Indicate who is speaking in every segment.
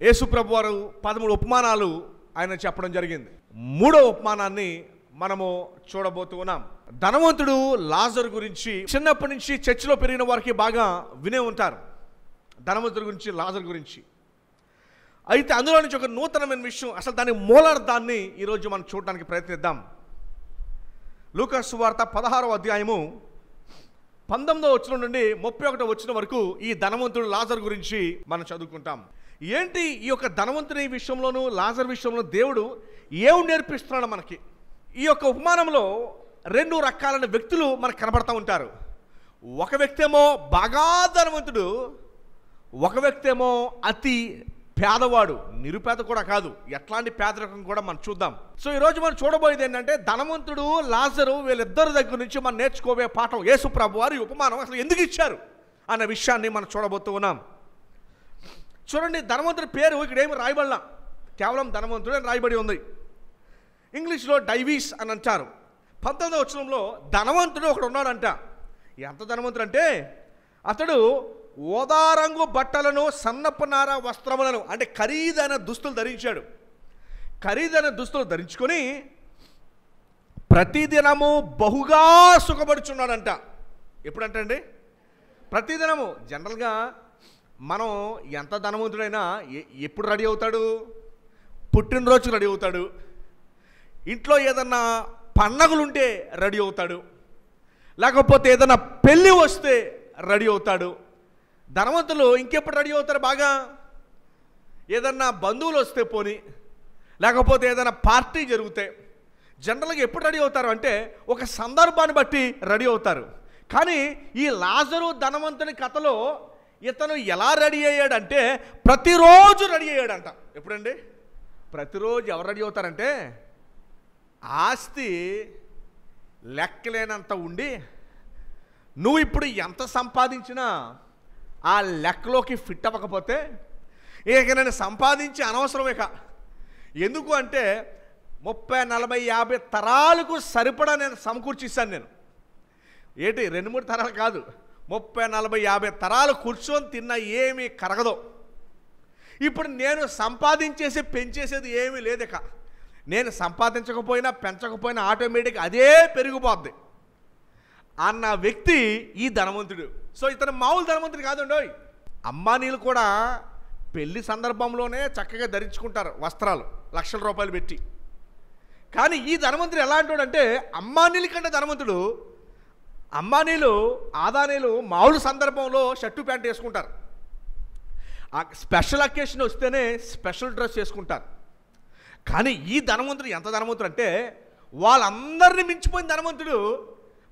Speaker 1: యేసు ప్రభు వారు 13 ఉపమానాలు ఆయన చెప్పడం జరిగింది. 3వ ఉపమానాన్ని మనము చూడబోతూ ఉన్నాం. ధనవంతుడు లాజరు గురించి చిన్నప్పటి నుంచి చర్చిలో పెరిగిన వారికి బాగా వినే ఉంటారు. ధనవంతుడి గురించి, లాజరు గురించి. అయితే అందులో నుంచి ఒక నూతనమైన విషయం, అసలు దాని మూలార్థాన్ని ఈరోజు మనం చూడడానికి ప్రయత్నిద్దాం. లూకా సువార్త 16వ అధ్యాయము 19వ వచనం నుండి 31వ వచనం వరకు ఈ ధనవంతుడు లాజరు గురించి మనం చదువుకుంటాం. ఏంటి ఈ యొక్క ధనవంతుని విషయంలోనూ లాజరు విషయంలో దేవుడు ఏం నేర్పిస్తున్నాడు మనకి? ఈ యొక్క ఉపమానంలో 2 రకాలైన వ్యక్తులు మనకు కనబడతా ఉంటారు. ఒక వ్యక్తి ఏమో బాగా ధనవంతుడు, ఒక వ్యక్తి ఏమో అతి పేదవాడు. నిరుపేద కూడా కాదు, ఎట్లాంటి పేదరికం కూడా మనం చూద్దాం. సో ఈరోజు మనం చూడబోయేది ఏంటంటే ధనవంతుడు లాజరు వీళ్ళిద్దరి దగ్గర నుంచి మనం నేర్చుకోబోయే పాఠం. యేసు ప్రభు వారి ఉపమానం అసలు ఎందుకు ఇచ్చారు అన్న విషయాన్ని మనం చూడబోతూ ఉన్నాం. చూడండి, ధనవంతుడి పేరు ఇక్కడ ఏమి రాయబడలా, కేవలం ధనవంతుడు అని రాయబడి ఉంది. ఇంగ్లీష్లో డైవీస్ అని అంటారు. 19వ వచనంలో ధనవంతుడు ఒకడు ఉన్నాడంట. ఎంత ధనవంతుడు అంటే అతడు ఓదారంగు బట్టలను, సన్నపు నార వస్త్రములను, అంటే ఖరీదైన దుస్తులు ధరించాడు. ఖరీదైన దుస్తులు ధరించుకొని ప్రతిదినము బహుగా సుఖపడుచున్నాడంట. ఎప్పుడంటే అండి, ప్రతిదినము. జనరల్గా మనం ఎంత ధనవంతుడైనా ఎప్పుడు రెడీ అవుతాడు? పుట్టినరోజుకు రెడీ అవుతాడు, ఇంట్లో ఏదన్నా పండగలుంటే రెడీ అవుతాడు, లేకపోతే ఏదైనా పెళ్ళి వస్తే రెడీ అవుతాడు. ధనవంతులు ఇంకెప్పుడు రెడీ అవుతారు? బాగా ఏదన్నా బంధువులు వస్తే పోని, లేకపోతే ఏదైనా పార్టీ జరిగితే జనరల్గా ఎప్పుడు రెడీ అవుతారు అంటే ఒక సందర్భాన్ని బట్టి రెడీ అవుతారు. కానీ ఈ లాజరు ధనవంతుని కథలో ఇతను ఎలా రెడీ అయ్యాడంటే ప్రతిరోజు రెడీ అయ్యాడంట. ఎప్పుడండి? ప్రతిరోజు ఎవరు రెడీ అవుతారంటే ఆస్తి లెక్కలేనంత ఉండి నువ్వు ఇప్పుడు ఎంత సంపాదించినా ఆ లెక్కలోకి ఫిట్ అవ్వకపోతే ఇక నేను సంపాదించి అనవసరమే. ఎందుకు అంటే 30, 40, 50 తరాలకు సరిపడా నేను సమకూర్చిస్తాను. నేను ఏంటి 2-3 తరాలు కాదు, 30, 40, 50 తరాలు కూర్చొని తిన్నా ఏమీ కరగదు. ఇప్పుడు నేను సంపాదించేసి పెంచేసేది ఏమీ లేదు. నేను సంపాదించకపోయినా పెంచకపోయినా ఆటోమేటిక్ అదే పెరిగిపోద్ది అన్న వ్యక్తి ఈ ధనవంతుడు. సో ఇతను మామూలు ధనవంతుడు కాదండి. అంబానీలు కూడా పెళ్లి సందర్భంలోనే చక్కగా ధరించుకుంటారు వస్త్రాలు, లక్షల రూపాయలు పెట్టి. కానీ ఈ ధనవంతుడు ఎలా అంటాడంటే అంబానీల కంటే ధనవంతుడు. అంబానీలు, ఆదానీలు మామూలు సందర్భంలో షర్టు ప్యాంట్ వేసుకుంటారు, ఆ స్పెషల్ అకేషన్ వస్తేనే స్పెషల్ డ్రెస్ వేసుకుంటారు. కానీ ఈ ధనవంతుడు ఎంత ధనవంతుడు అంటే వాళ్ళందరినీ మించిపోయిన ధనవంతుడు.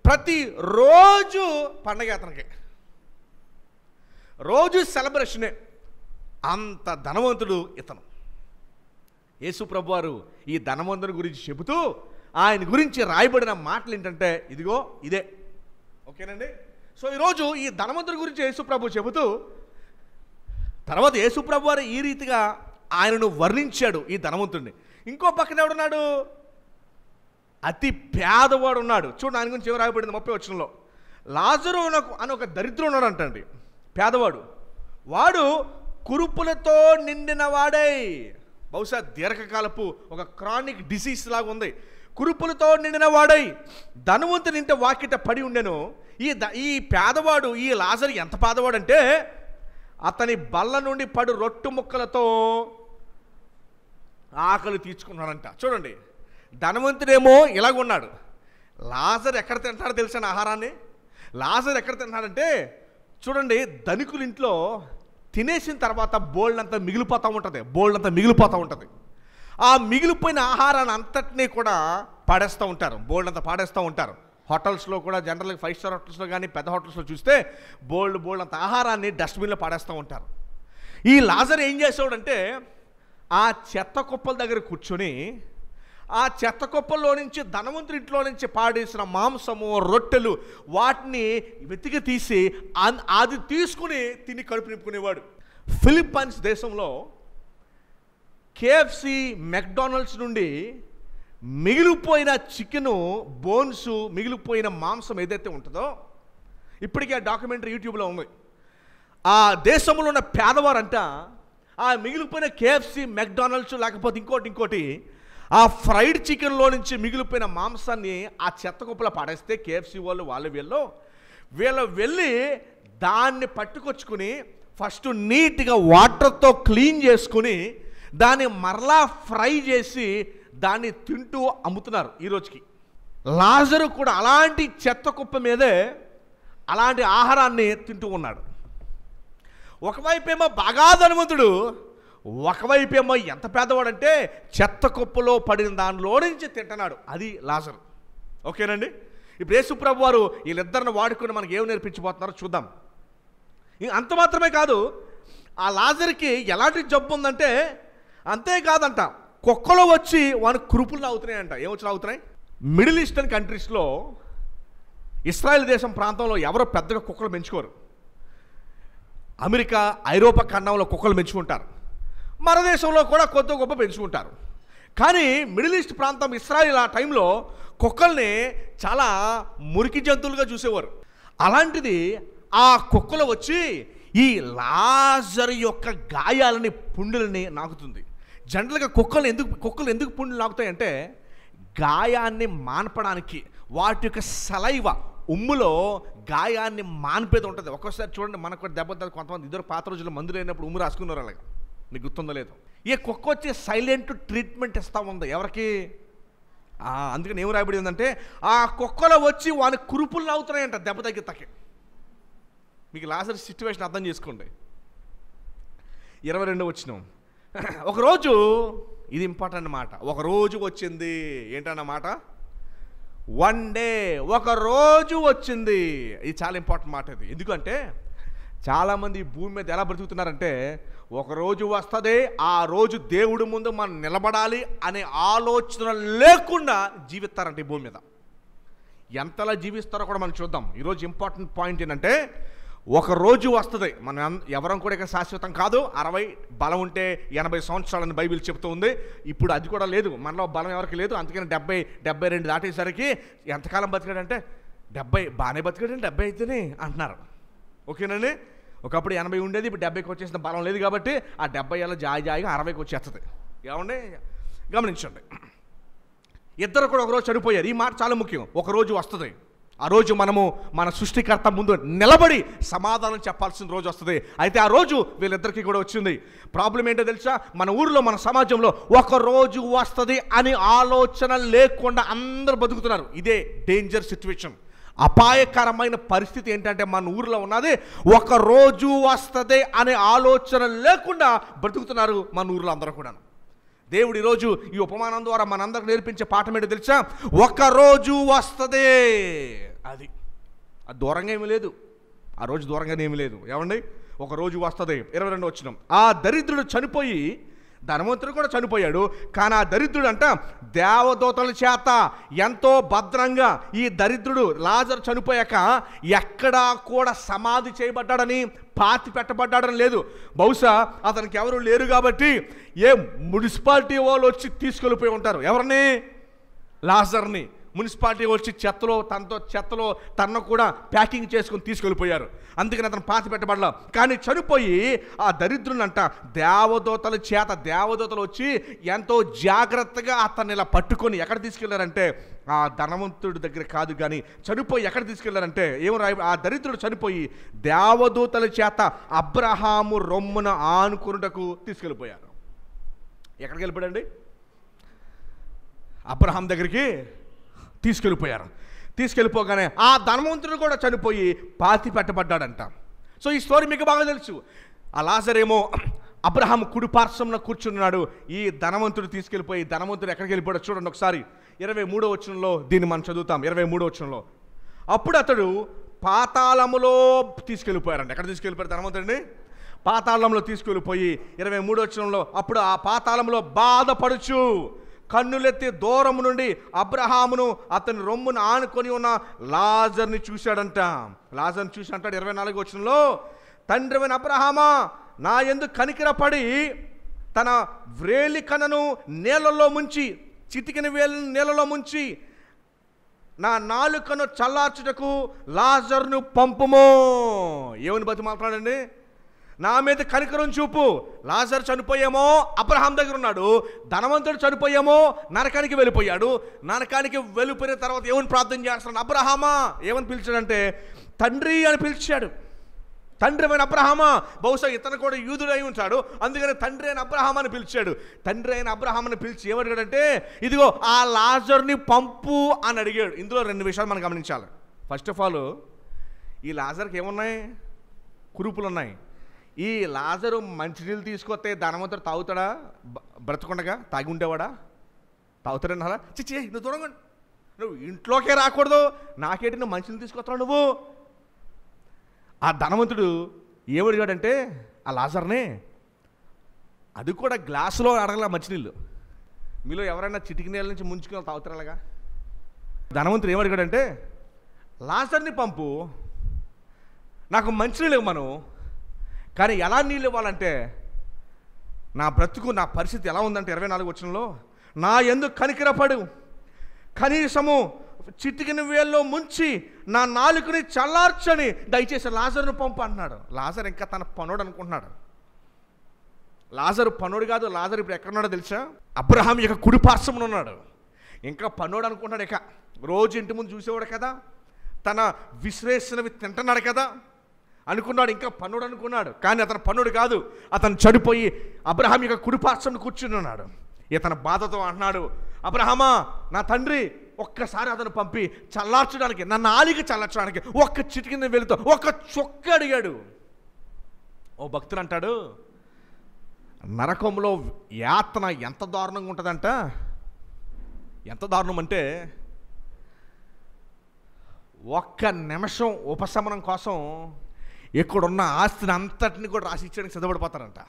Speaker 1: ప్రతిరోజు పండగ అతనికి, రోజు సెలబ్రేషనే. అంత ధనవంతుడు ఇతను. యేసు ప్రభు వారు ఈ ధనవంతుని గురించి చెబుతూ ఆయన గురించి రాయబడిన మాటలు ఏంటంటే ఇదిగో ఇదే. ఓకేనండి. సో ఈరోజు ఈ ధనవంతుడి గురించి యేసు ప్రభు చెబుతూ తర్వాత యేసు ప్రభు వారు ఈ రీతిగా ఆయనను వర్ణించాడు ఈ ధనవంతుడిని. ఇంకో పక్కన ఎవడున్నాడు? అతి పేదవాడు ఉన్నాడు. చూడండి, ఆయన గురించి ఏమి రాయబడింది 30వ వచనంలో. లాజరు అని ఒక దరిద్రుడు ఉన్నాడు అంటండి, పేదవాడు. వాడు కురుపులతో నిండిన వాడై, బహుశా దీర్ఘకాలపు ఒక క్రానిక్ డిసీజ్ లాగా ఉంది. కురుపులతో నిండిన వాడై ధనవంతుని ఇంట వాకిట పడి ఉండెను. ఈ పేదవాడు, ఈ లాజరు ఎంత పేదవాడు అంటే అతని బల్ల నుండి పడు రొట్టు ముక్కలతో ఆకలి తీర్చుకున్నాడంట. చూడండి, ధనవంతుడేమో ఇలాగున్నాడు. లాజరు ఎక్కడ తింటాడో తెలిసిన ఆహారాన్ని. లాజరు ఎక్కడ తింటాడంటే చూడండి, ధనికుల ఇంట్లో తినేసిన తర్వాత బోల్డంతా మిగిలిపోతూ ఉంటుంది. ఆ మిగిలిపోయిన ఆహారాన్ని అంతటినీ కూడా పాడేస్తూ ఉంటారు, బోల్డంతా పాడేస్తూ ఉంటారు. హోటల్స్లో కూడా జనరల్గా 5 స్టార్ హోటల్స్లో కానీ పెద్ద హోటల్స్లో చూస్తే బోల్డ్ అంత ఆహారాన్ని డస్ట్బిన్లో పాడేస్తూ ఉంటారు. ఈ లాజరు ఏం చేసేవాడంటే ఆ చెత్త కుప్పల దగ్గర కూర్చొని ఆ చెత్త కుప్పల్లో నుంచి ధనవంతుడి ఇంట్లో నుంచి పాడేసిన మాంసము, రొట్టెలు వాటిని వెతికి తీసి అది తీసుకుని తిని కడుపు నింపుకునేవాడు. ఫిలిప్పైన్స్ దేశంలో KFC, మెక్డానల్డ్స్ నుండి మిగిలిపోయిన చికెను బోన్స్, మిగిలిపోయిన మాంసం ఏదైతే ఉంటుందో, ఇప్పటికీ ఆ డాక్యుమెంటరీ యూట్యూబ్లో ఉంది. ఆ దేశంలో ఉన్న పేదవారంట ఆ మిగిలిపోయిన కేఎఫ్సి, మెక్డానల్డ్స్ లేకపోతే ఇంకోటి ఆ ఫ్రైడ్ చికెన్లో నుంచి మిగిలిపోయిన మాంసాన్ని ఆ చెత్త కుప్పలో పడేస్తే కేఎఫ్సి వాళ్ళు వీళ్ళు వెళ్ళి దాన్ని పట్టుకొచ్చుకుని ఫస్ట్ నీట్గా వాటర్తో క్లీన్ చేసుకుని దాన్ని మరలా ఫ్రై చేసి దాన్ని తింటూ అమ్ముతున్నారు ఈ రోజుకి. లాజరు కూడా అలాంటి చెత్త కుప్ప మీదే అలాంటి ఆహారాన్ని తింటూ ఉన్నాడు. ఒకవైపేమో బాగా ధనవంతుడు, ఒకవైపేమో ఎంత పేదవాడంటే చెత్త కుప్పలో పడిన దానిలో నుంచి తింటున్నాడు. అది లాజరు. ఓకేనండి. ఇప్పుడు యేసుప్రభు వారు వీళ్ళిద్దరిని వాడుకొని మనకి ఏమి నేర్పించబోతున్నారో చూద్దాం. అంత మాత్రమే కాదు, ఆ లాజర్కి ఎలాంటి జబ్బు ఉందంటే అంతేకాదంట, కుక్కలు వచ్చి వాని కురుపులు అవుతున్నాయంట. ఏమొచ్చి అవుతున్నాయి? మిడిల్ ఈస్టర్న్ కంట్రీస్లో, ఇస్రాయెల్ దేశం ప్రాంతంలో ఎవరో పెద్దగా కుక్కలు పెంచుకోరు. అమెరికా, ఐరోపా ఖండంలో కుక్కలు పెంచుకుంటారు. మన దేశంలో కూడా కొద్ది గొప్ప పెంచుకుంటారు. కానీ మిడిల్ ఈస్ట్ ప్రాంతం, ఇస్రాయెల్ ఆ టైంలో కుక్కల్ని చాలా మురికి జంతువులుగా చూసేవారు. అలాంటిది ఆ కుక్కలు వచ్చి ఈ లాజరు యొక్క గాయాలని, పుండులని నాకుతుంది. జనరల్గా కుక్కలు ఎందుకు పుండులు నాకుతాయంటే గాయాన్ని మాన్పడానికి, వాటి యొక్క సలైవ ఉమ్ములో గాయాన్ని మాన్పేది ఉంటుంది. ఒక్కోసారి చూడండి, మనకు దెబ్బ కొంతమంది ఇద్దరు పాత రోజుల్లో మందులు అయినప్పుడు ఉమ్ము రాసుకున్నారు. అలాగా మీకు గుర్తుందో లేదో. ఈ కుక్క వచ్చి సైలెంట్ ట్రీట్మెంట్ ఇస్తూ ఉంది ఎవరికి? అందుకని ఏం రాయబడి ఉందంటే ఆ కుక్కలో వచ్చి వాని కురుపులు అవుతున్నాయంట దెబ్బ తగ్గితకి. మీకు లాజరు సిచ్యువేషన్ అర్థం చేసుకోండి. 22 వచనం. ఒకరోజు, ఇది ఇంపార్టెంట్ మాట, ఒకరోజు వచ్చింది. ఏంటన్నమాట? వన్ డే, ఒక రోజు వచ్చింది. ఇది చాలా ఇంపార్టెంట్ మాట ఇది. ఎందుకంటే చాలామంది భూమి మీద ఎలా బ్రతుకుతున్నారంటే ఒక రోజు వస్తుంది, ఆ రోజు దేవుడి ముందు మనం నిలబడాలి అనే ఆలోచన లేకుండా జీవిస్తారంట ఈ భూమి మీద. ఎంతలా జీవిస్తారో కూడా మనం చూద్దాం. ఈరోజు ఇంపార్టెంట్ పాయింట్ ఏంటంటే ఒక రోజు వస్తుంది, మనం ఎవరం కూడా ఇక శాశ్వతం కాదు. 60 బలం ఉంటే 80 సంవత్సరాలని బైబిల్ చెప్తూ ఉంది. ఇప్పుడు అది కూడా లేదు, మనలో బలం ఎవరికి లేదు. అందుకని 70-72 దాటేసరికి ఎంతకాలం బతికాడంటే 70 బాగానే బతికాడంటే 70 అయితేనే అంటున్నారు. ఓకేనండి. ఒకప్పుడు 80 ఉండేది, ఇప్పుడు 70కి వచ్చేసిన బలం లేదు కాబట్టి ఆ 70 ఏళ్ళ జాయిగా 60కి వచ్చేస్తుంది. ఏమండి గమనించండి. ఇద్దరు కూడా ఒకరోజు చనిపోయారు. ఈ మాట చాలా ముఖ్యం. ఒకరోజు వస్తుంది, ఆ రోజు మనము మన సృష్టికర్త ముందు నిలబడి సమాధానం చెప్పాల్సిన రోజు వస్తుంది. అయితే ఆ రోజు వీళ్ళిద్దరికీ కూడా వచ్చింది. ప్రాబ్లం ఏంటో తెలుసా? మన ఊరిలో, మన సమాజంలో ఒక రోజు వస్తుంది అని ఆలోచన లేకుండా అందరూ బతుకుతున్నారు. ఇదే డేంజర్ సిచ్యువేషన్. అపాయకరమైన పరిస్థితి ఏంటంటే మన ఊరిలో ఉన్నది ఒక రోజు వస్తుంది అనే ఆలోచన లేకుండా బ్రతుకుతున్నారు మన ఊరిలో అందరూ కూడా. దేవుడు ఈరోజు ఈ ఉపమానం ద్వారా మనందరికి నేర్పించే పాఠం ఏంటో తెలుసా? ఒక రోజు వస్తుంది. అది దూరంగా ఏమీ లేదు, ఆ రోజు దూరంగానే ఏమీ లేదు. ఏమండి? ఒక రోజు వస్తుంది. 22 వచనం. ఆ దరిద్రుడు చనిపోయి, ధనవంతుడు కూడా చనిపోయాడు, కానీ ఆ దరిద్రుడు అంట దేవదూతల చేత ఎంతో భద్రంగా, ఈ దరిద్రుడు లాజరు చనిపోయాక ఎక్కడా కూడా సమాధి చేయబడ్డాడని, పాతి పెట్టబడ్డాడని లేదు. బహుశా అతనికి ఎవరు లేరు కాబట్టి ఏ మున్సిపాలిటీ వాళ్ళు వచ్చి తీసుకెళ్ళిపోయి ఉంటారు. ఎవరిని? లాజర్ని. మున్సిపాలిటీ వచ్చి చెత్తలో తనను కూడా ప్యాకింగ్ చేసుకుని తీసుకెళ్ళిపోయారు. అందుకని అతను పాతి పెట్టబడలా. కానీ చనిపోయి ఆ దరిద్రునంట దేవదూతలు వచ్చి ఎంతో జాగ్రత్తగా అతన్ని ఇలా పట్టుకొని ఎక్కడ తీసుకెళ్లారంటే ఆ ధనవంతుడి దగ్గర కాదు, కానీ చనిపోయి ఎక్కడ తీసుకెళ్లారంటే ఆ దరిద్రుడు చనిపోయి దేవదూతల చేత అబ్రహాము రొమ్మున ఆనుకున్నటకు తీసుకెళ్ళిపోయారు. ఎక్కడికి వెళ్ళిపోయాడండి? అబ్రహాం దగ్గరికి తీసుకెళ్ళిపోయారు. తీసుకెళ్ళిపోగానే ఆ ధనవంతుడు కూడా చనిపోయి పాతి పెట్టబడ్డాడంట. సో ఈ స్టోరీ మీకు బాగా తెలుసు. ఆ లాజరేమో అబ్రహాం కుడి పార్శ్వంలో కూర్చున్నాడు. ఈ ధనవంతుడు తీసుకెళ్ళిపోయి, ధనవంతుడు ఎక్కడికి వెళ్ళిపోయాడు చూడండి ఒకసారి. 23వ వచనంలో దీన్ని మనం చదువుతాం. 23వ వచనంలో, అప్పుడు అతడు పాతాళములో తీసుకెళ్ళిపోయారంట. ఎక్కడ తీసుకెళ్ళిపోయారు ధనవంతుడిని? పాతాళంలో తీసుకెళ్ళిపోయి 23వ వచనంలో, అప్పుడు ఆ పాతాళంలో బాధపడుచు కన్నులెత్తి దూరం నుండి అబ్రహామును అతని రొమ్మును ఆనుకొని ఉన్న లాజర్ని చూశాడంట. లాజర్ని చూసి అంటాడు 24వ వచనంలో, తండ్రివైన అబ్రహామా, నా యందు కనికరపడి తన వ్రేలి కన్నును నీళ్ళలో ముంచి, చిటికిన వేలు నీళ్ళలో ముంచి నా నాలుకను చల్లార్చుటకు లాజర్ను పంపుము. ఏమని బతిమాలుతున్నాడండి? నా మీద కనికరం చూపు. లాజరు చనిపోయేమో అబ్రహాం దగ్గర ఉన్నాడు, ధనవంతుడు చనిపోయేమో నరకానికి వెళ్ళిపోయాడు. నరకానికి వెళ్ళిపోయిన తర్వాత ఏమని ప్రార్థన చేస్తున్నాడు? అబ్రహామా ఏమని పిలిచాడంటే తండ్రి అని పిలిచాడు. తండ్రి అయిన అబ్రహామా, బహుశా ఇతను కూడా యూదుడు అయి ఉంటాడు, అందుకని తండ్రి అయిన అబ్రహాం అని పిలిచాడు. తండ్రి అయిన అబ్రహాంని పిలిచి ఏమడిగాడంటే ఇదిగో ఆ లాజర్ని పంపు అని అడిగాడు. ఇందులో 2 విషయాలు మనం గమనించాలి. ఫస్ట్ ఆఫ్ ఆల్ ఈ లాజర్కి ఏమున్నాయి? కురుపులు ఉన్నాయి. ఈ లాజరు మంచినీళ్ళు తీసుకొస్తే ధనవంతుడు తాగుతాడా? బ్రతకుండగా తాగి ఉండేవాడా? తాగుతాడన్నారా? చిచ్చి నువ్వు దూరంగా, నువ్వు ఇంట్లోకే రాకూడదు, నాకేంటి నువ్వు మంచినీళ్ళు తీసుకొస్తావు నువ్వు? ఆ ధనవంతుడు ఏమడిగాడంటే ఆ లాజర్నే, అది కూడా గ్లాసులో అడగల మంచినీళ్ళు. మీలో ఎవరైనా చిటికి నీళ్ళ నుంచి ముంచుకొని తాగుతారు అలాగా? ధనవంతుడు ఏమడిగాడంటే లాజర్ని పంపు, నాకు మంచినీళ్ళు ఇవ్వమను, కానీ ఎలా నీళ్ళు ఇవ్వాలంటే నా బ్రతుకు, నా పరిస్థితి ఎలా ఉందంటే 24 వచనంలో, నా యందు కనికరపడు, కనీసము చిటికిన వేల్లో ముంచి నా నాలుకని చల్లార్చని దయచేసి లాజరును పంపు అన్నాడు. లాజరు ఇంకా తన పనుడు అనుకుంటున్నాడు. లాజరు పనుడు కాదు. లాజరు ఇప్పుడు ఎక్కడున్నాడో తెలుసా? అబ్రహాం యొక్క కుడి పార్శ్వమున ఉన్నాడు. ఇంకా పనుడు అనుకుంటున్నాడు. ఇక రోజు ఇంటి ముందు చూసేవాడు కదా, తన విశ్లేషణవి తింటున్నాడు కదా అనుకున్నాడు. ఇంకా పనుడు అనుకున్నాడు, కానీ అతను పనుడు కాదు. అతను చనిపోయి అబ్రహాం యొక్క కుడి పార్శ్వమున కూర్చుని ఉన్నాడు. ఇతను బాధతో అన్నాడు, అబ్రహామా నా తండ్రి, ఒక్కసారి అతను పంపి చల్లార్చడానికి, నా నాలుక చల్లార్చడానికి ఒక్క చిటికిన వెళుతూ ఒక్క చొక్క అడిగాడు. ఓ భక్తుడు అంటాడు, నరకంలో యాతన ఎంత దారుణంగా ఉంటుందంట. ఎంత దారుణం అంటే ఒక్క నిమిషం ఉపశమనం కోసం ఇక్కడున్న ఆస్తిని అంతటిని కూడా రాసి ఇచ్చేయడానికి సిద్ధపడిపోతారంట.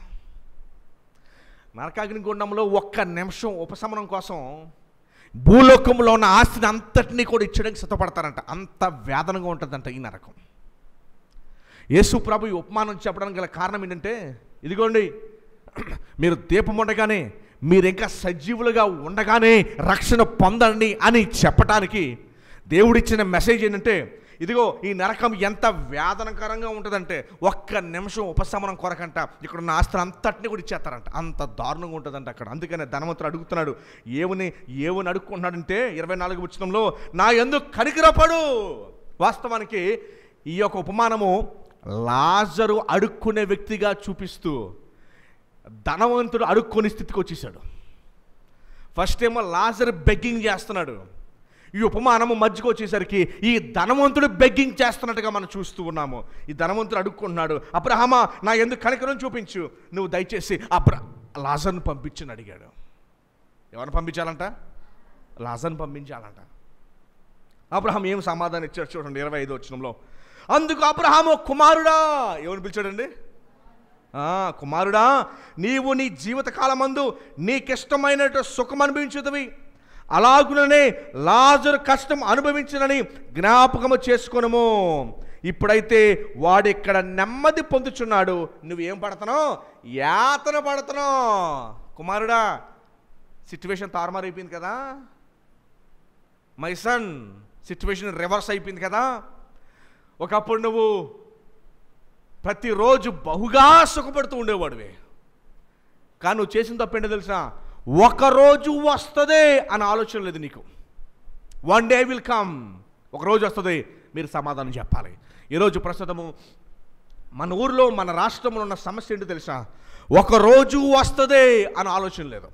Speaker 1: నరకాగ్ని గుండంలో ఒక్క నిమిషం ఉపశమనం కోసం భూలోకంలో ఉన్న ఆస్తిని అంతటినీ కూడా ఇచ్చడానికి సిద్ధపడతారంట. అంత వేదనగా ఉంటుందంట ఈ నరకం. యేసు ప్రభు ఈ ఉపమానం చెప్పడానికి గల కారణం ఏంటంటే, ఇదిగోండి మీరు దీపం ఉండగానే, మీరు ఇంకా సజీవులుగా ఉండగానే రక్షణ పొందండి అని చెప్పటానికి దేవుడిచ్చిన మెసేజ్ ఏంటంటే, ఇదిగో ఈ నరకం ఎంత వేదనకరంగా ఉంటుందంటే ఒక్క నిమిషం ఉపశమనం కొరకంట ఇక్కడున్న ఆస్తులు అంతటిని కూడా ఇచ్చేస్తారంట. అంత దారుణంగా ఉంటుందంట అక్కడ. అందుకనే ధనవంతుడు అడుగుతున్నాడు, ఏమని అడుక్కుంటున్నాడంటే 24 వచనంలో, నా యందు కనికరపడు. వాస్తవానికి ఈ యొక్క ఉపమానము లాజరు అడుక్కునే వ్యక్తిగా చూపిస్తూ ధనవంతుడు అడుక్కునే స్థితికి వచ్చేసాడు. ఫస్ట్ ఏమో లాజరు బెగ్గింగ్ చేస్తున్నాడు. ఈ ఉపమానము మధ్యకు వచ్చేసరికి ఈ ధనవంతుడు బెగ్గింగ్ చేస్తున్నట్టుగా మనం చూస్తూ ఉన్నాము. ఈ ధనవంతుడు అడుక్కుంటున్నాడు, అబ్రహామా నా ఎందుకు కనికరం చూపించు, నువ్వు దయచేసి లాజర్ను పంపించని అడిగాడు. ఎవరిని పంపించాలంట? లాజర్ను పంపించాలంట. అబ్రహాం ఏం సమాధానం ఇచ్చాడు చూడండి 25వ వచనంలో. అందుకు అబ్రహాము, కుమారుడా, ఎవరిని పిలిచాడండి? కుమారుడా, నీవు నీ జీవితకాలమందు నీకిష్టమైనట్టు సుఖం అనుభవించుతవి, అలాగుననే లాజరు కష్టం అనుభవించినని జ్ఞాపకము చేసుకొనుము. ఇప్పుడైతే వాడిక్కడ నెమ్మది పొందుచున్నాడు, నువ్వేం పడుతున్నావు? యాతన పడుతున్నావు. కుమారుడా, సిచ్యువేషన్ తారుమారైపోయింది కదా, మై సన్, సిచ్యువేషన్ రివర్స్ అయిపోయింది కదా. ఒకప్పుడు నువ్వు ప్రతిరోజు బహుగా సుఖపడుతూ ఉండేవాడివి, కానీ నువ్వు చేసిన తప్పేంటో తెలుసా? ఒకరోజు వస్తుంది అని ఆలోచన లేదు నీకు. వన్ డే విల్ కమ్, ఒకరోజు వస్తుంది, మీరు సమాధానం చెప్పాలి. ఈరోజు ప్రస్తుతము మన ఊరిలో, మన రాష్ట్రంలో ఉన్న సమస్య ఏంటో తెలుసా? ఒకరోజు వస్తుంది అని ఆలోచన లేదు.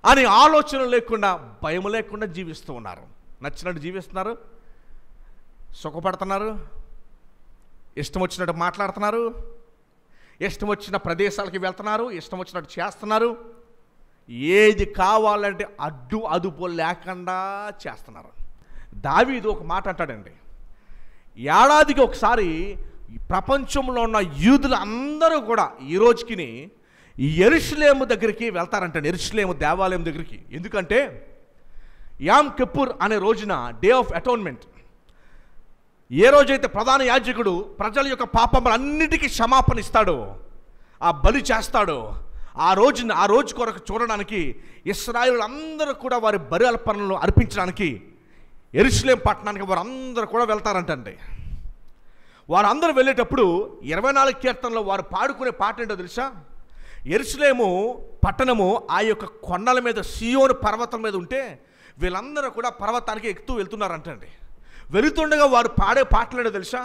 Speaker 1: అని ఆలోచన లేకుండా, భయం లేకుండా జీవిస్తూ ఉన్నారు. నచ్చినట్టు జీవిస్తున్నారు, సుఖపడుతున్నారు, ఇష్టం వచ్చినట్టు మాట్లాడుతున్నారు, ఇష్టం వచ్చిన ప్రదేశాలకి వెళ్తున్నారు, ఇష్టం వచ్చినట్టు చేస్తున్నారు. ఏది కావాలంటే అడ్డు అదుపు లేకుండా చేస్తున్నారు. దావీదు ఒక మాట అంటాడండి, ఏడాదికి ఒకసారి ప్రపంచంలో ఉన్న యూదులు అందరూ కూడా ఈ రోజుకి యెరూషలేము దగ్గరికి వెళ్తారంట. యెరూషలేము దేవాలయం దగ్గరికి. ఎందుకంటే యామ్ కిప్పుర్ అనే రోజున, డే ఆఫ్ అటోన్మెంట్, ఏ రోజైతే ప్రధాన యాజకుడు ప్రజల యొక్క పాపములన్నిటికీ క్షమాపణ ఇస్తాడో, ఆ బలి చేస్తాడో, ఆ రోజు కొరకు చూడడానికి ఇశ్రాయేలు అందరూ కూడా వారి బలి అర్పణలు అర్పించడానికి యెరూషలేము పట్టణానికి వారందరూ కూడా వెళ్తారంటండి. వారందరూ వెళ్ళేటప్పుడు 24 కీర్తనలో వారు పాడుకునే పాట ఏంటో తెలుసా? యెరూషలేము పట్టణము ఆ యొక్క కొండల మీద, సియోను పర్వతం మీద ఉంటే వీళ్ళందరూ కూడా పర్వతానికి ఎక్కుతూ వెళ్తున్నారంటండి. వెళుతుండగా వారు పాడే పాటలేడో తెలుసా?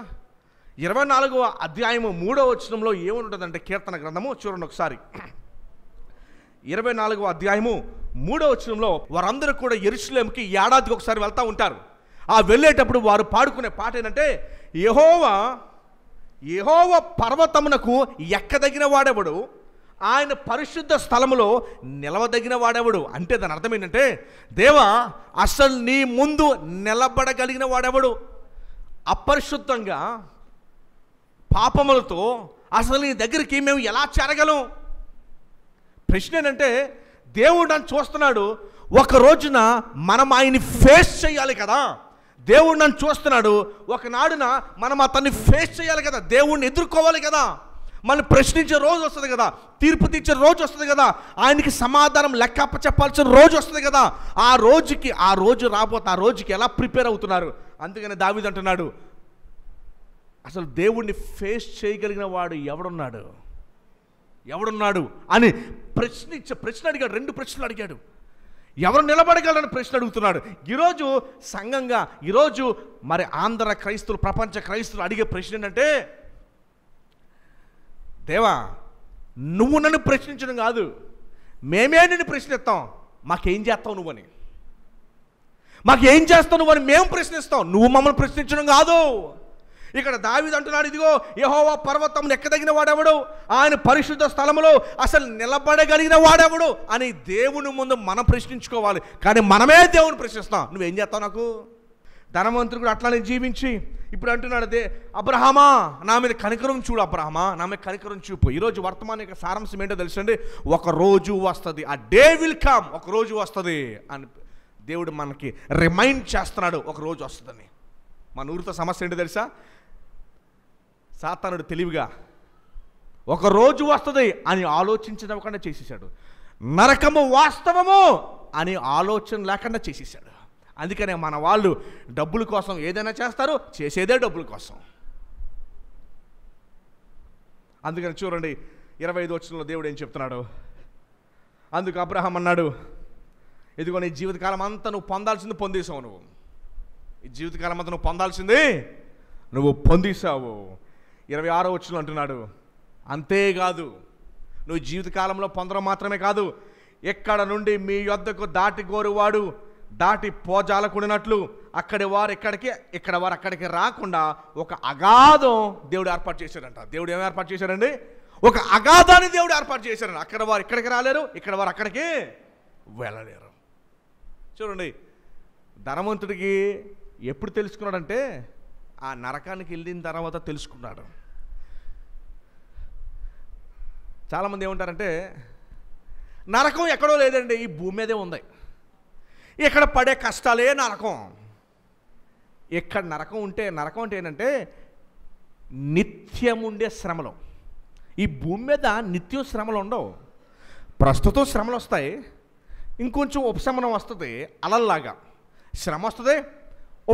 Speaker 1: 24వ అధ్యాయము 3వ వచనంలో ఏముంటుందంటే, కీర్తన గ్రంథము చూడండి ఒకసారి. 24వ అధ్యాయము 3వ వచనంలో వారందరూ కూడా యెరూషలేముకి ఏడాదికి ఒకసారి వెళ్తూ ఉంటారు. ఆ వెళ్ళేటప్పుడు వారు పాడుకునే పాట ఏంటంటే, యెహోవా పర్వతమునకు ఎక్కదగిన వాడెవడు, ఆయన పరిశుద్ధ స్థలములో నిలవదగిన వాడెవడు. అంటే దాని అర్థం ఏంటంటే, దేవా అసలు నీ ముందు నిలబడగలిగిన వాడెవడు? అపరిశుద్ధంగా పాపములతో అసలు నీ దగ్గరికి మేము ఎలా చేరగలం? ప్రశ్న ఏంటంటే, దేవుడు నన్ను చూస్తున్నాడు, ఒక రోజున మనం ఆయన్ని ఫేస్ చేయాలి కదా. దేవుడు నన్ను చూస్తున్నాడు, ఒకనాడున మనం అతన్ని ఫేస్ చేయాలి కదా, దేవుణ్ణి ఎదుర్కోవాలి కదా, మనం ప్రశ్నించే రోజు వస్తుంది కదా, తీర్పు తీర్చే రోజు వస్తుంది కదా, ఆయనకి సమాధానం లెక్కప్ప చెప్పాల్సిన రోజు వస్తుంది కదా. ఆ రోజు రాబోతే ఆ రోజుకి ఎలా ప్రిపేర్ అవుతున్నారు? అందుకని దావీదు అంటున్నాడు, అసలు దేవుణ్ణి ఫేస్ చేయగలిగిన వాడు ఎవడున్నాడు అని ప్రశ్న అడిగాడు. 2 ప్రశ్నలు అడిగాడు. ఎవరు నిలబడగలరని ప్రశ్న అడుగుతున్నాడు. ఈరోజు సంఘంగా, ఈరోజు మరి ఆంధ్ర క్రైస్తువులు, ప్రపంచ క్రైస్తువులు అడిగే ప్రశ్న ఏంటంటే, దేవా నువ్వు నన్ను ప్రశ్నించడం కాదు, మేమే నిన్ను ప్రశ్నిస్తాం, మాకేం చేస్తావు నువ్వని, మాకేం చేస్తావు నువ్వని మేము ప్రశ్నిస్తాం, నువ్వు మమ్మల్ని ప్రశ్నించడం కాదు. ఇక్కడ దావీదు అంటున్నాడు, ఇదిగో యెహోవా పర్వతమును ఎక్కదగిన వాడెవడు, ఆయన పరిశుద్ధ స్థలములో అసలు నిలబడగలిగిన వాడెవడు అని దేవుని ముందు మనం ప్రశ్నించుకోవాలి. కానీ మనమే దేవుని ప్రశ్నిస్తాం, నువ్వేం చేస్తావు నాకు? ధనవంతుడు కూడా అట్లానే జీవించి ఇప్పుడు అంటున్నాడు, అబ్రహామా నా మీద కనికరం చూడు, అబ్రహామా నా మీద కనికరం చూపు. ఈరోజు వర్తమాన యొక్క సారాంశం ఏంటో తెలుసండి, ఒక రోజు వస్తుంది, ఆ డే విల్ కమ్, ఒక రోజు వస్తుంది అని దేవుడు మనకి రిమైండ్ చేస్తున్నాడు, ఒక రోజు వస్తుందని. మన ఊరితో సమస్య ఏంటో తెలుసా? సాతానుడు తెలివిగా ఒక రోజు వస్తుంది అని ఆలోచించకుండా చేసేసాడు, నరకము వాస్తవము అని ఆలోచన లేకుండా చేసేసాడు. అందుకనే మన వాళ్ళు డబ్బుల కోసం ఏదైనా చేస్తారు, చేసేదే డబ్బుల కోసం. అందుకని చూడండి 25వ వచనంలో దేవుడు ఏం చెప్తున్నాడు, అందుకు అబ్రహాం అన్నాడు, ఇదిగో నీ జీవితకాలం అంతా నువ్వు పొందాల్సింది పొందేసావు, నువ్వు ఈ జీవితకాలం అంతా నువ్వు పొందాల్సింది నువ్వు పొందేసావు. 26వ వచనంలో అంటున్నాడు, అంతేకాదు నువ్వు జీవితకాలంలో పొందడం మాత్రమే కాదు, ఎక్కడ నుండి మీ యొద్దకు దాటి కోరువాడు దాటి పోజాలకుడినట్లు అక్కడి వారు ఎక్కడికి, ఇక్కడ వారు అక్కడికి రాకుండా ఒక అగాధం దేవుడు ఏర్పాటు చేశాడంట. దేవుడు ఏమి ఏర్పాటు చేశాడండి? ఒక అగాధాన్ని దేవుడు ఏర్పాటు చేశారండి. అక్కడ వారు ఇక్కడికి రాలేరు, ఇక్కడ వారు అక్కడికి వెళ్ళలేరు. చూడండి, ధనవంతుడికి ఎప్పుడు తెలుసుకున్నాడంటే, ఆ నరకానికి వెళ్ళిన తర్వాత తెలుసుకున్నాడు. చాలామంది ఏమంటారంటే, నరకం ఎక్కడో లేదండి, ఈ భూమి మీదే ఉంది, ఇక్కడ పడే కష్టాలే నరకం. ఇక్కడ నరకం అంటే ఏంటంటే నిత్యం ఉండే శ్రమలు. ఈ భూమి మీద నిత్యం శ్రమలు ఉండవు, ప్రస్తుతం శ్రమలు వస్తాయి, ఇంకొంచెం ఉపశమనం వస్తుంది, అలల్లాగా శ్రమ వస్తుంది,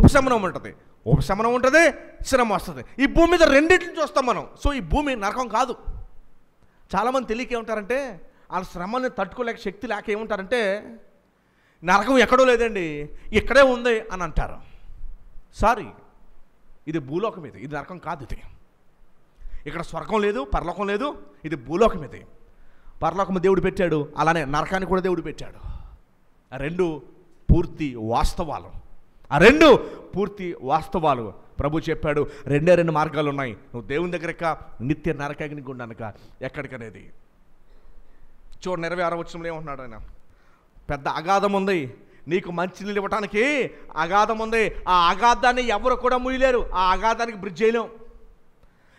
Speaker 1: ఉపశమనం ఉంటుంది, ఉపశమనం ఉంటుంది, శ్రమ వస్తుంది. ఈ భూమి మీద రెండింటిని చూస్తాం మనం. సో ఈ భూమి నరకం కాదు. చాలామంది తెలియక ఏమంటారంటే, వాళ్ళ శ్రమని తట్టుకోలేక శక్తి లేక ఏమంటారంటే, నరకం ఎక్కడో లేదండి, ఇక్కడే ఉంది అని అంటారు. సారీ, ఇది భూలోకం, ఇది నరకం కాదు. ఇది ఇక్కడ స్వర్గం లేదు, పరలోకం లేదు, ఇది భూలోకం. ఇది పరలోకం దేవుడు పెట్టాడు, అలానే నరకాన్ని కూడా దేవుడు పెట్టాడు. ఆ రెండు పూర్తి వాస్తవాలు. ప్రభు చెప్పాడు, 2 మార్గాలు ఉన్నాయి, నువ్వు దేవుని దగ్గరక, నిత్య నరకాగ్ని గుండానక, ఎక్కడికనేది. చూడండి 26వ వచనంలో ఏమంటున్నాడు ఆయన, పెద్ద అగాధం ఉంది, నీకు మంచి నీళ్ళు ఇవ్వటానికి అగాధం ఉంది, ఆ అగాధాన్ని ఎవరు కూడా ముయ్యలేరు, ఆ అగాధానికి బ్రిడ్జ్ చేయలేం.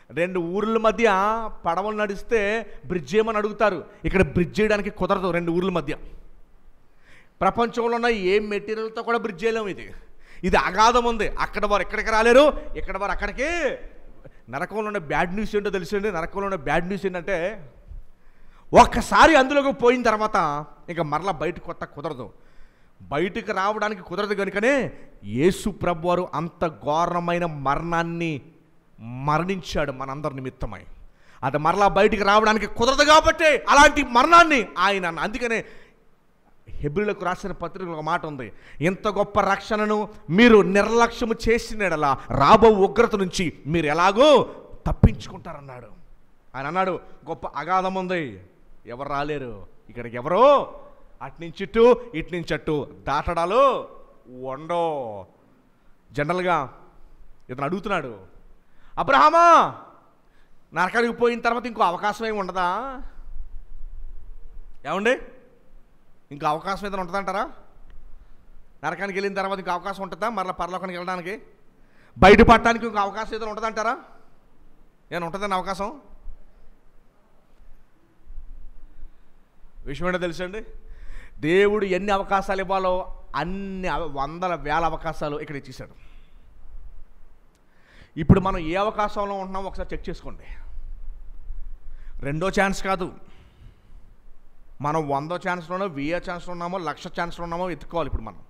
Speaker 1: 2 ఊర్ల మధ్య పడవలు నడిస్తే బ్రిడ్జ్ చేయమని అడుగుతారు, ఇక్కడ బ్రిడ్జ్ చేయడానికి కుదరదు. 2 ఊర్ల మధ్య ప్రపంచంలో ఉన్న ఏ మెటీరియల్తో కూడా బ్రిడ్జ్ చేయలేము. ఇది అగాధం ఉంది, అక్కడ వారు ఎక్కడికి రాలేరు, ఇక్కడ వారు అక్కడికి. నరకంలో ఉన్న బ్యాడ్ న్యూస్ ఏంటో తెలుసండి? నరకంలో ఉన్న బ్యాడ్ న్యూస్ ఏంటంటే, ఒక్కసారి అందులోకి పోయిన తర్వాత ఇంకా మరలా బయటకు కుదరదు, బయటకు రావడానికి కుదరదు. కనుకనే యేసు ప్రభువారు అంత ఘోరమైన మరణాన్ని మరణించాడు మనందరి నిమిత్తమై. అది మరలా బయటికి రావడానికి కుదరదు కాబట్టి అలాంటి మరణాన్ని ఆయన, అందుకనే హెబ్రీయులకు రాసిన పత్రికలో ఒక మాట ఉంది, ఇంత గొప్ప రక్షణను మీరు నిర్లక్ష్యము చేసిన యెడల రాబో ఉగ్రత నుంచి మీరు ఎలాగో తప్పించుకుంటారన్నాడు. ఆయన అన్నాడు, గొప్ప అగాధం ఉంది, ఎవరు రాలేరు ఇక్కడికి, ఎవరో అట్నుంచి ఇటు ఇట్నుంచి అటు దాటడాలు ఉండో. జనరల్గా ఇతను అడుగుతున్నాడు, అబ్రహామా నరకానికి పోయిన తర్వాత ఇంకో అవకాశం ఏమి ఉండదా? ఏమండి, ఇంకో అవకాశం ఏదైనా ఉంటుందంటారా? నరకానికి వెళ్ళిన తర్వాత ఇంకో అవకాశం ఉంటుందా మరలా పరలోకానికి వెళ్ళడానికి? బయటపడటానికి ఇంకో అవకాశం ఏదైనా ఉంటుందంటారా? ఏమైనా ఉంటుందని అవకాశం? విషయం ఏంటో తెలుసండి, దేవుడు ఎన్ని అవకాశాలు ఇవ్వాలో అన్ని వందల వేల అవకాశాలు ఇక్కడ ఇచ్చేసాడు. ఇప్పుడు మనం ఏ అవకాశంలో ఉంటున్నామో ఒకసారి చెక్ చేసుకోండి. రెండో ఛాన్స్ కాదు, మనం 100 ఛాన్స్లోనో 1000 ఛాన్స్లో ఉన్నామో 1,00,000 ఛాన్స్లో ఉన్నామో ఎత్తుకోవాలి. ఇప్పుడు మనం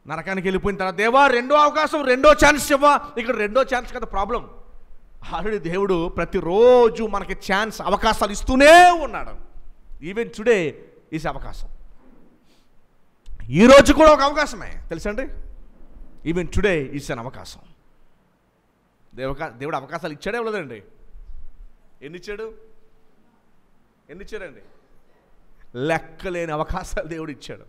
Speaker 1: నరకానికి వెళ్ళిపోయిన తర్వాత దేవా రెండో అవకాశం, రెండో ఛాన్స్ ఇవ్వా. ఇక్కడ రెండో ఛాన్స్ కదా ప్రాబ్లం. ఆల్రెడీ దేవుడు ప్రతిరోజు మనకి ఛాన్స్, అవకాశాలు ఇస్తూనే ఉన్నాడు. ఈవెన్ టుడే ఈజ్ అవకాశం. ఈరోజు కూడా ఒక అవకాశమే తెలుసండి. ఈవెన్ టుడే ఈజ్ అన్ అవకాశం. దేవుడు అవకాశాలు ఇచ్చాడే ఇవ్వలేదండి? ఎన్ని ఇచ్చాడండి? లెక్కలేని అవకాశాలు దేవుడు ఇచ్చాడు.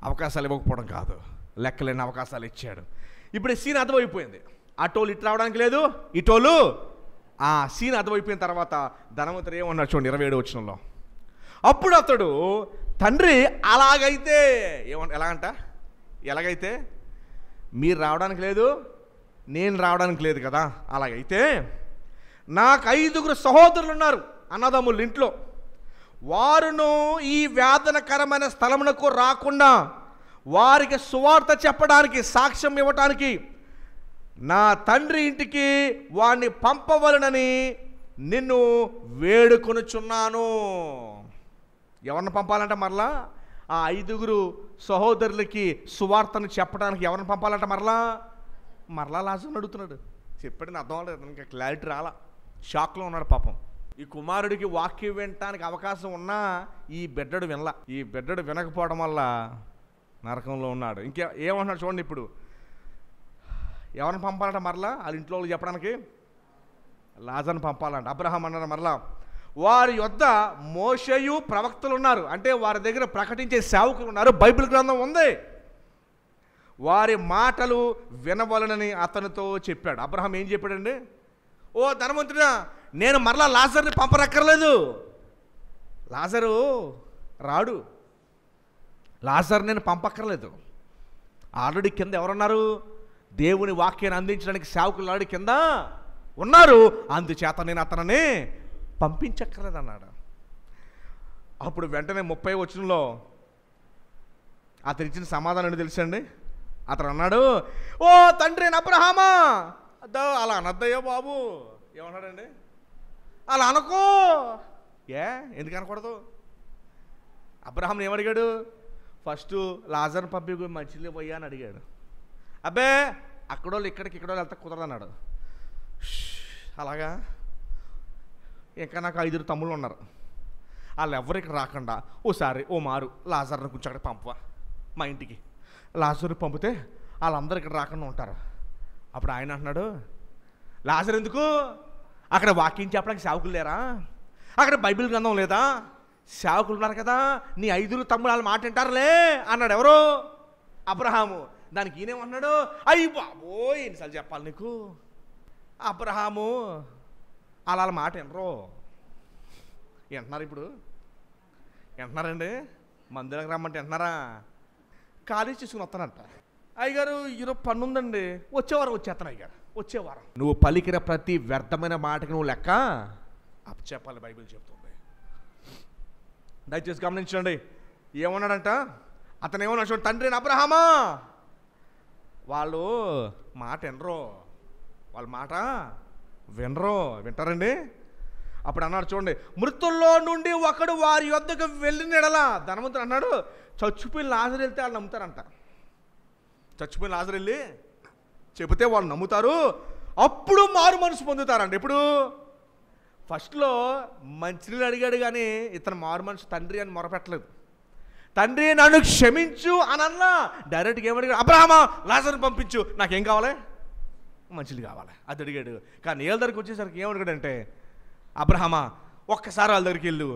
Speaker 1: అవకాశాలు ఇవ్వకపోవడం కాదు, లెక్కలేని అవకాశాలు ఇచ్చాడు. ఇప్పుడు సీన్ అర్థమైపోయింది. అటోలు ఇటు రావడానికి లేదు, ఇటోలు ఆ సీన్ అర్థమైపోయిన తర్వాత ధనవంతుడు ఏమన్నాడు చూడండి 27వ వచనంలో. అప్పుడు అతడు తండ్రి అలాగైతే ఎలాగైతే మీరు రావడానికి లేదు, నేను రావడానికి లేదు కదా, అలాగైతే నాకు 5 సహోదరులు ఉన్నారు, అన్నదమ్ములు ఇంట్లో. వారును ఈ వేదనకరమైన స్థలమునకు రాకుండా వారికి సువార్త చెప్పడానికి, సాక్ష్యం ఇవ్వటానికి నా తండ్రి ఇంటికి వాడిని పంపవలనని నిన్ను వేడుకొనుచున్నాను. ఎవరిని పంపాలంట మరలా? ఆ 5 సహోదరులకి సువార్తను చెప్పడానికి ఎవరిని పంపాలంట మరలా లాజరుని అడుగుతున్నాడు. చెప్పాడని అర్థం అవ్వలేదు, ఇంకా క్లారిటీ రాలా, షాక్లో ఉన్నాడు పాపం. ఈ కుమారుడికి వాక్యం వినటానికి అవకాశం ఉన్నా ఈ బిడ్డడు వినలా. ఈ బిడ్డడు వినకపోవడం వల్ల నరకంలో ఉన్నాడు. ఏమంటున్నాడు చూడండి. ఇప్పుడు ఎవరిని పంపాలంట మరలా? వాళ్ళ ఇంట్లో చెప్పడానికి లాజరుని పంపాలంట. అబ్రహాం అన్నాడు మరలా, వారి యొద్ద మోషేయు ప్రవక్తలు ఉన్నారు, అంటే వారి దగ్గర ప్రకటించే సేవకులు ఉన్నారు, బైబిల్ గ్రంథం ఉంది, వారి మాటలు వినవలనని అతనితో చెప్పాడు. అబ్రహాం ఏం చెప్పాడండి? ఓ ధనవంతుడా, నేను మరలా లాజర్ని పంపనక్కర్లేదు, లాజరు రాడు, లాజర్ నేను పంపక్కర్లేదు. ఆల్రెడీ కింద ఎవరున్నారు? దేవుని వాక్యాన్ని అందించడానికి సేవకులు ఆల్రెడీ కింద ఉన్నారు, అందుచేత నేను అతనిని పంపించక్కర్లేదు అన్నాడు. అప్పుడు వెంటనే 30వ వచనంలో అతను ఇచ్చిన సమాధానం తెలుసండి. అతను అన్నాడు, ఓ తండ్రి అబ్రహామా, అద్దా అలా అనద్దయ్యో బాబు. ఏమన్నాడండి? అలా అనుకో. ఎందుకు అనకూడదు? అబ్రహాం ఏమడిగాడు? ఫస్ట్ లాజర్ని పంపి మంచిలే పోయా అని అడిగాడు. అబ్బే అక్కడోళ్ళు ఇక్కడికి వెళ్తా కుదరదన్నాడు. అలాగా? ఇంకా నాకు 5 తమ్ముళ్ళు ఉన్నారు, వాళ్ళు ఎవరు ఇక్కడ రాకుండా ఓ మారు లాజర్ని కొంచెం అక్కడ పంపవా మా ఇంటికి. లాజర్ని పంపితే వాళ్ళందరూ ఇక్కడ రాకుండా ఉంటారు. అప్పుడు ఆయన అంటున్నాడు, లాజర్ ఎందుకు? అక్కడ వాక్యం చెప్పడానికి సేవకులు లేరా? అక్కడ బైబిల్ గ్రంథం లేదా? సేవకులు ఉన్నారు కదా, నీ 5 తమ్ముడు వాళ్ళు మాట వింటారులే అన్నాడు. ఎవరు? అబ్రహాము. దానికి ఈయనేమన్నాడు? అయ్యి బాబోయ్ ఎన్నిసార్లు చెప్పాలి నీకు? అబ్రహాము వాళ్ళ మాట వినరు. వింటున్నారు? ఇప్పుడు వింటున్నారండి? మందిరానికి రమ్మంటే వింటున్నారా? ఖాళీ చేసుకుని వస్తానంట. అయ్యగారు ఈరోజు పన్ను ఉందండి, వచ్చేవారం వచ్చేస్తాను అయ్యగారు, వచ్చేవారం. నువ్వు పలికిన ప్రతి వ్యర్థమైన మాటకి నువ్వు లెక్క అప్పచెప్పాలి, బైబిల్ చెప్తుంది. దయచేసి గమనించండి. ఏమన్నాడంట అతను? ఏమన్నా చూడండి, తండ్రి అబ్రహామా, వాళ్ళు మాట వినరు, వాళ్ళ మాట వింటారండి. అప్పుడు అన్నాడు చూడండి, మృతుల్లో నుండి ఒకడు వారి యొద్దకు వెళ్ళిన ఎడలా. ధనవంతుడు అన్నాడు, చచ్చిపోయిన లాజరు వెళ్తే వాళ్ళు నమ్ముతారంట. చచ్చిపోయిన లాజరు వెళ్ళి చెబితే వాళ్ళు నమ్ముతారు, అప్పుడు మారు మనసు పొందుతారండి. ఇప్పుడు ఫస్ట్లో మంచినీళ్ళు అడిగాడు కానీ ఇతను మారు మనసు తండ్రి అని మొరపెట్టలేదు. తండ్రి నన్ను క్షమించు అని అన్నా డైరెక్ట్గా ఏమడిగాడు, అబ్రహామా లాజరుని పంపించు, నాకేం కావాలి, మంచిది కావాలి, అది అడిగాడు. కానీ ఏళ్ళ దగ్గరికి వచ్చేసరికి ఏమడిగాడంటే, అబ్రహామా ఒక్కసారి వాళ్ళ దగ్గరికి వెళ్ళు,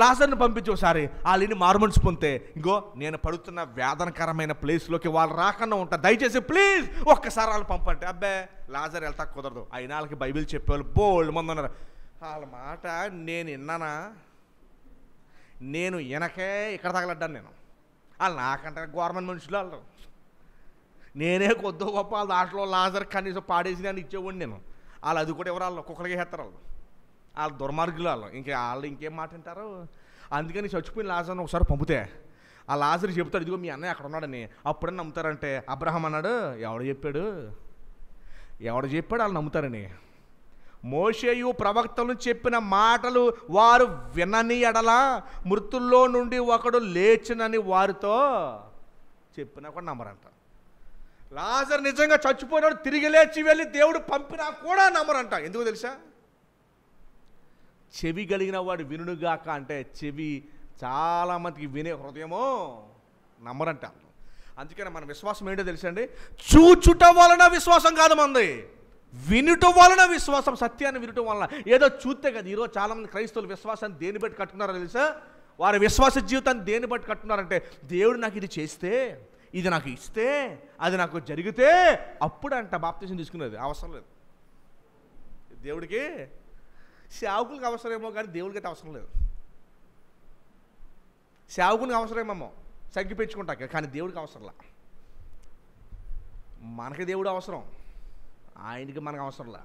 Speaker 1: లాజరుని పంపించు ఒకసారి, వాళ్ళని మారుమనసు పొందితే ఇంకో నేను పడుతున్న వేదనకరమైన ప్లేస్లోకి వాళ్ళు రాకుండా ఉంటారు, దయచేసి ప్లీజ్ ఒక్కసారి వాళ్ళు పంపంటే. అబ్బే లాజర్ వెళ్తా కుదరదు. అయినా వాళ్ళకి బైబిల్ చెప్పేవాళ్ళు బోల్డ్ మంది ఉన్నారు. వాళ్ళ మాట నేను విన్నానా, నేను వెనకే ఇక్కడ తగలడ్డాను. నేను వాళ్ళు నాకంటే గవర్నమెంట్ మనుషులు వాళ్ళు, నేనే కొద్ది గొప్ప వాళ్ళ దాంట్లో లాజర్ కనీసం పాడేసి అని ఇచ్చేవాడిని నేను. వాళ్ళు అది కూడా ఎవరు, వాళ్ళు కుక్కలకి వేస్తారు, వాళ్ళు దుర్మార్గులు, వాళ్ళు ఇంకేం మాట వింటారు. అందుకని చచ్చిపోయిన లాజర్ని ఒకసారి పంపితే ఆ లాజర్ చెప్తాడు, ఇదిగో మీ అన్నయ్య అక్కడ ఉన్నాడని. అప్పుడని నమ్ముతారంటే అబ్రహాం అన్నాడు, ఎవడు చెప్పాడు వాళ్ళు నమ్ముతారని. మోషేయు ప్రవక్తలు చెప్పిన మాటలు వారు వినని ఎడల మృతుల్లో నుండి ఒకడు లేచినని వారితో చెప్పినా కూడా నమ్మరంట. లాజర్ నిజంగా చచ్చిపోయినాడు, తిరిగి లేచి వెళ్ళి దేవుడు పంపినా కూడా నమ్మరంట. ఎందుకు తెలుసా? చెవి కలిగిన వాడు వినుగాక అంటే చెవి చాలామందికి వినే హృదయమో నమ్మరంట. అందుకని మన విశ్వాసం ఏంటో తెలుసండి, చూచుట వలన విశ్వాసం కాదు మంది, వినుటం వలన విశ్వాసం. సత్యాన్ని వినటం వలన. ఏదో చూస్తే కదా. ఈరోజు చాలామంది క్రైస్తవులు విశ్వాసాన్ని దేని బట్టి కట్టుకున్నారో తెలుసా? వారి విశ్వాస జీవితాన్ని దేని బట్టి కట్టుకున్నారంటే, దేవుడు నాకు ఇది చేస్తే, ఇది నాకు ఇస్తే, అది నాకు జరిగితే అప్పుడు అంట బాప్తిసం తీసుకునేది. అవసరం లేదు దేవుడికి. సేవకులకు అవసరమేమో కానీ దేవుడికి అయితే అవసరం లేదు. సేవకునికి అవసరమేమో సంఖ్య పెంచుకుంటాక, కానీ దేవుడికి అవసరంలా. మనకి దేవుడు అవసరం, ఆయనకి మనకు అవసరంలా.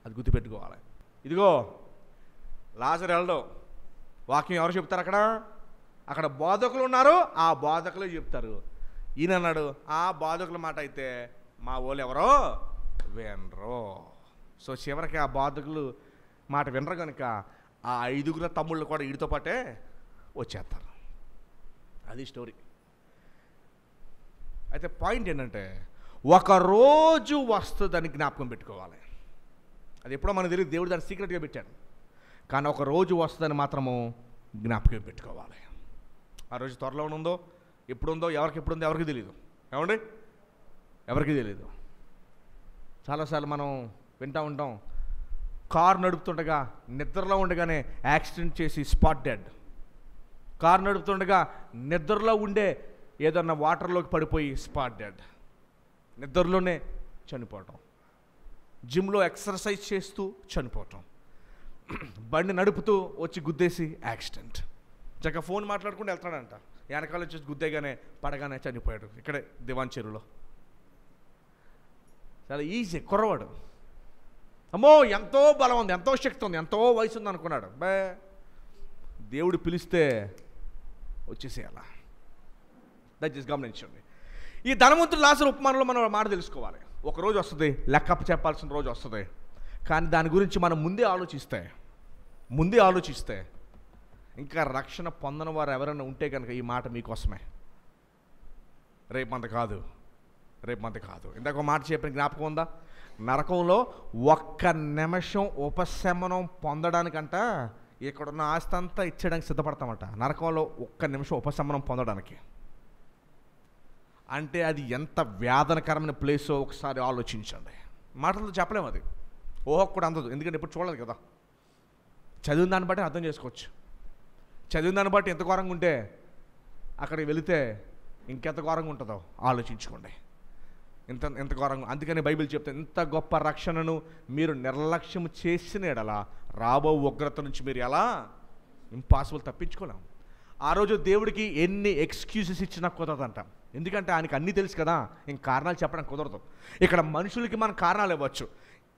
Speaker 1: అది గుర్తుపెట్టుకోవాలి. ఇదిగో లాజరు వెళ్ళడు. వాక్యం ఎవరు చెప్తారు? అక్కడ బోధకులు ఉన్నారు, ఆ బోధకులే చెప్తారు. ఈయన అన్నాడు, ఆ బోధకుల మాట అయితే మా వాళ్ళు ఎవరో వినరు. సో చివరికి ఆ బోధకులు మాట వినరు కనుక ఆ 5 తమ్ముళ్ళు కూడా వీడితో పాటే వచ్చేస్తారు. అది స్టోరీ. అయితే పాయింట్ ఏంటంటే, ఒకరోజు వస్తుందని జ్ఞాపకం పెట్టుకోవాలి. అది ఎప్పుడో మనకు తెలియదు, దేవుడు దాన్ని సీక్రెట్గా పెట్టాడు. కానీ ఒక రోజు వస్తుందని మాత్రము జ్ఞాపకం పెట్టుకోవాలి. ఆ రోజు త్వరలో ఉందో ఎప్పుడుందో ఎప్పుడుందో ఎవరికి తెలియదు. ఏమండి? ఎవరికి తెలియదు. చాలాసార్లు మనం వింటూ ఉంటాం, కారు నడుపుతుండగా నిద్రలో ఉండగానే యాక్సిడెంట్ చేసి స్పాట్ డెడ్. కారు నడుపుతుండగా నిద్రలో ఉండే ఏదన్నా వాటర్లోకి పడిపోయి స్పాట్ డెడ్, నిద్రలోనే చనిపోవటం. జిమ్లో ఎక్సర్సైజ్ చేస్తూ చనిపోవటం, బండి నడుపుతూ వచ్చి గుద్దేసి యాక్సిడెంట్. చక్కగా ఫోన్ మాట్లాడుకుంటూ వెళ్తాడంట, వెనకాల వచ్చేసి గుద్దేగానే పడగానే చనిపోయాడు. ఇక్కడే దివాన్ చెరువులో. చాలా ఈజీ. కుర్రవాడు, అమ్మో ఎంతో బలం ఉంది, ఎంతో శక్తి ఉంది, ఎంతో వయసు ఉంది అనుకున్నాడు. దేవుడు పిలిస్తే వచ్చేసేయాల. దయచేసి గమనించండి. ఈ ధనవంతుడు లాజరు ఉపమానంలో మనం మాట తెలుసుకోవాలి. ఒక రోజు వస్తుంది, లెక్కప్ప చెప్పాల్సిన రోజు వస్తుంది. కానీ దాని గురించి మనం ముందే ఆలోచిస్తే ఇంకా రక్షణ పొందని వారు ఎవరైనా ఉంటే కనుక ఈ మాట మీకోసమే. రేపు మంది కాదు. ఇందాక ఒక మాట చెప్పిన జ్ఞాపకం ఉందా? నరకంలో 1 నిమిషం ఉపశమనం పొందడానికంట ఇక్కడున్న ఆస్తి అంతా ఇచ్చేయడానికి సిద్ధపడతామంట. నరకంలో 1 నిమిషం ఉపశమనం పొందడానికి. అంటే అది ఎంత వేదనకరమైన ప్లేసో ఒకసారి ఆలోచించండి. మాటలతో చెప్పలేము, అది ఊహకు కూడా అందదు. ఎందుకంటే ఇప్పుడు చూడలేదు కదా. చదివిన దాన్ని బట్టి అర్థం చేసుకోవచ్చు. చదివిన దాన్ని బట్టి ఎంత ఘోరంగా ఉంటే అక్కడికి వెళితే ఇంకెంత ఘోరంగా ఉంటుందో ఆలోచించుకోండి. ఎంత ఘోరంగా. అందుకని బైబిల్ చెప్తే, ఇంత గొప్ప రక్షణను మీరు నిర్లక్ష్యం చేసిన ఎడలా రాబో ఉగ్రత నుంచి మీరు ఎలా ఇంపాసిబుల్ తప్పించుకోలేం. ఆ రోజు దేవుడికి ఎన్ని ఎక్స్క్యూజెస్ ఇచ్చినా కుదరదంట. ఎందుకంటే ఆయనకి అన్నీ తెలుసు కదా, ఇంక కారణాలు చెప్పడం కుదరదు. ఇక్కడ మనుషులకి మనం కారణాలు ఇవ్వచ్చు,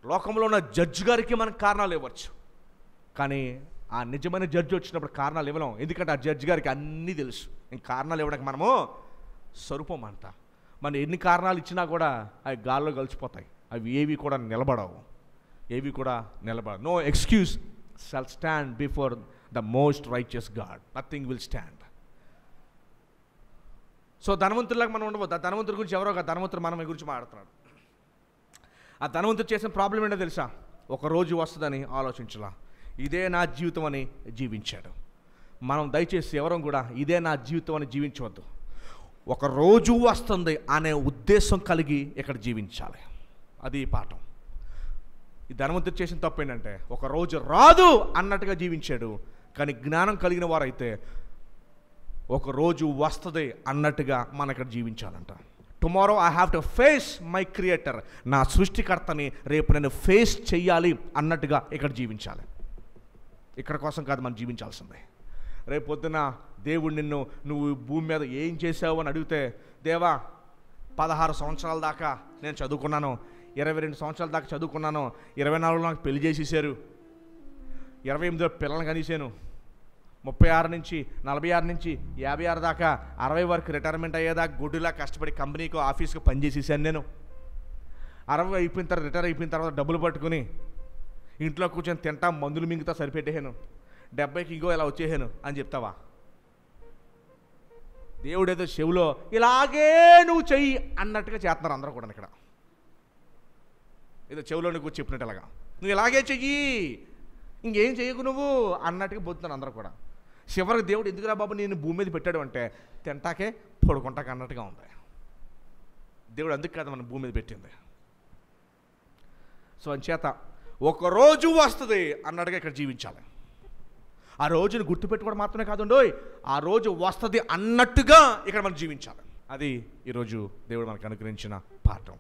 Speaker 1: లోకంలో ఉన్న జడ్జి గారికి మనకు కారణాలు ఇవ్వచ్చు. కానీ ఆ నిజమైన జడ్జి వచ్చినప్పుడు కారణాలు ఇవ్వలేం. ఎందుకంటే ఆ జడ్జి గారికి అన్నీ తెలుసు. ఇంక కారణాలు ఇవ్వడానికి మనము స్వరూపమంట. మనం ఎన్ని కారణాలు ఇచ్చినా కూడా అవి గాల్లో కలిసిపోతాయి. అవి ఏవి కూడా నిలబడవు. No excuse shall stand before the most righteous God. Nothing will stand. So ధనవంతులాగా మనం ఉండవద్దు. ధనవంతుడి గురించి ఎవరో ధనవంతుడు మన గురించి మాట్లాడుతున్నాడు. ఆ ధనవంతుడు చేసిన ప్రాబ్లం ఏంటో తెలుసా? ఒక రోజు వస్తుందని ఆలోచించలా, ఇదే నా జీవితం అని జీవించాడు. మనం దయచేసి ఎవరం కూడా ఇదే నా జీవితం అని జీవించవద్దు. ఒక రోజు వస్తుంది అనే ఉద్దేశం కలిగి ఇక్కడ జీవించాలి. అది ఈ పాఠం. ఈ ధనవంతుడు చేసిన తప్పు ఏంటంటే ఒక రోజు రాదు అన్నట్టుగా జీవించాడు. కానీ జ్ఞానం కలిగిన వారైతే ఒక రోజు వస్తుంది అన్నట్టుగా మనం ఇక్కడ జీవించాలంట. Tomorrow I have to face my creator, నా సృష్టికర్తని రేపు నేను ఫేస్ చెయ్యాలి అన్నట్టుగా ఇక్కడ జీవించాలి. ఇక్కడ కోసం కాదు మనం జీవించాల్సిందే. రేపు పొద్దున దేవుడు నిన్ను నువ్వు భూమి మీద ఏం చేసావు అని అడిగితే, దేవా 16 సంవత్సరాల దాకా నేను చదువుకున్నాను, 22 సంవత్సరాల దాకా చదువుకున్నాను, 24లో నాకు పెళ్లి చేసేసారు, 28లో పిల్లల్ని కనిసాను, 36 నుంచి 46 నుంచి 56 దాకా 60 వరకు రిటైర్మెంట్ అయ్యేదాకా గుడ్డులా కష్టపడి కంపెనీకి ఆఫీస్కి పనిచేసేసాను. నేను 60 అయిపోయిన తర్వాత రిటైర్ అయిపోయిన తర్వాత డబ్బులు పట్టుకుని ఇంట్లో కూర్చొని తింటా, మందులు మింగుతా సరిపెట్టేసాను, 70కి ఇంకో ఇలా వచ్చేసాను అని చెప్తావా? దేవుడేదో చెవులో ఇలాగే నువ్వు చెయ్యి అన్నట్టుగా చేస్తున్నారు అందరూ కూడా. ఇక్కడ ఏదో చెవులో నువ్వు చెప్పినట్టు అలాగా నువ్వు ఇలాగే చెయ్యి, ఇంకేం చెయ్యకు నువ్వు అన్నట్టుగా పోతున్నారు అందరూ కూడా. చివరికి దేవుడు ఎందుకురా బాబు నేను భూమి మీద పెట్టాడు అంటే తింటాకే పడుకుంటాక అన్నట్టుగా ఉంది. దేవుడు అందుకు కాదు మనం భూమి మీద పెట్టింది. సో అంచేత ఒక రోజు వస్తుంది అన్నట్టుగా ఇక్కడ జీవించాలి. ఆ రోజుని గుర్తుపెట్టుకోవడం మాత్రమే కాదండోయ్, ఆ రోజు వస్తుంది అన్నట్టుగా ఇక్కడ మనం జీవించాలి. అది ఈరోజు దేవుడు మనకు అనుగ్రహించిన పాఠం.